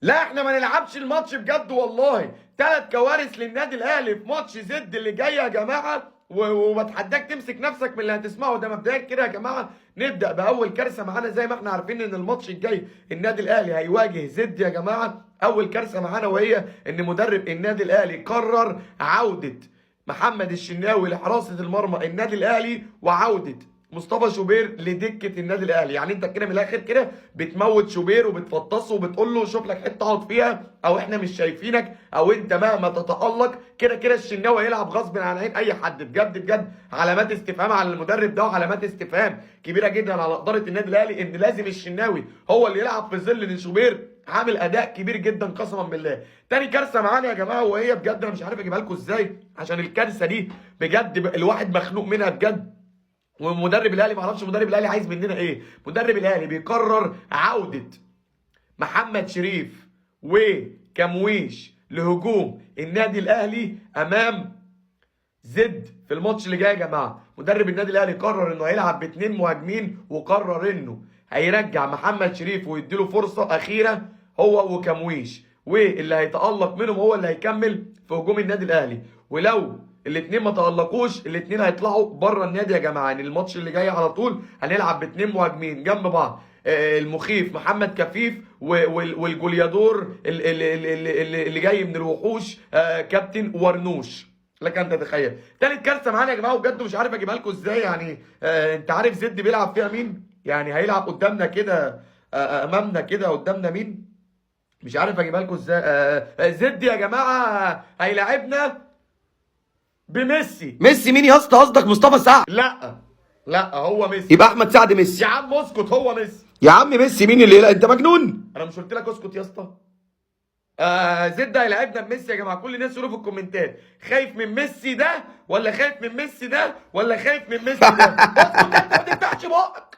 لا احنا ما نلعبش الماتش بجد والله. 3 كوارث للنادي الاهلي في ماتش زد اللي جاي يا جماعه، وبتحداك تمسك نفسك من اللي هتسمعه ده مبدئيا كده يا جماعه. نبدا باول كارثه معانا، زي ما احنا عارفين ان الماتش الجاي النادي الاهلي هيواجه زد يا جماعه. اول كارثه معانا وهي ان مدرب النادي الاهلي قرر عوده محمد الشناوي لحراسه المرمى النادي الاهلي، وعوده مصطفى شوبير لدكه النادي الاهلي. يعني انت كده من الاخر كده بتموت شوبير وبتفطسه وبتقول له شوف لك حته اقعد فيها، او احنا مش شايفينك، او انت مهما تتالق كده كده الشناوي هيلعب غصب عن عين اي حد. بجد بجد علامات استفهام على المدرب ده، وعلامات استفهام كبيره جدا على اداره النادي الاهلي ان لازم الشناوي هو اللي يلعب في ظل ان شوبير عامل اداء كبير جدا قسما بالله. تاني كارثه معانا يا جماعه، وهي بجد انا مش عارف اجيبها لكم ازاي، عشان الكارثه دي بجد الواحد مخنوق منها بجد. ومدرب الاهلي ما اعرفش مدرب الاهلي عايز مننا ايه. مدرب الاهلي بيقرر عوده محمد شريف وكمويش لهجوم النادي الاهلي امام زد في الماتش اللي جاي يا جماعه. مدرب النادي الاهلي قرر انه هيلعب ب2 مهاجمين، وقرر انه هيرجع محمد شريف ويديله فرصه اخيره هو وكمويش، واللي هيتالق منهم هو اللي هيكمل في هجوم النادي الاهلي. ولو الاثنين ما تالقوش الاثنين هيطلعوا بره النادي يا جماعه. يعني الماتش اللي جاي على طول هنلعب ب2 مهاجمين جنب بعض، المخيف محمد كفيف والجوليادور اللي جاي من الوحوش كابتن ورنوش. لك ان تتخيل. تالت كارثه معانا يا جماعه، وبجد مش عارف اجيبها لكم ازاي. يعني انت عارف زد بيلعب فيها مين؟ يعني هيلعب قدامنا كده، امامنا كده قدامنا مين؟ مش عارف اجيبها لكم ازاي. زد يا جماعه هيلاعبنا بميسي. ميسي مين يا اسطى؟ قصدك مصطفى سعد؟ لا هو ميسي. يبقى احمد سعد ميسي. يا عم اسكت، هو ميسي. يا عم ميسي مين اللي انت مجنون؟ انا مش قلت لك اسكت يا اسطى؟ زد هيلاعبنا بميسي يا جماعه. كل الناس يقولوا في الكومنتات خايف من ميسي ده ولا خايف من ميسي ده ولا خايف من ميسي ده. اسكت انت، ما تفتحش بقك.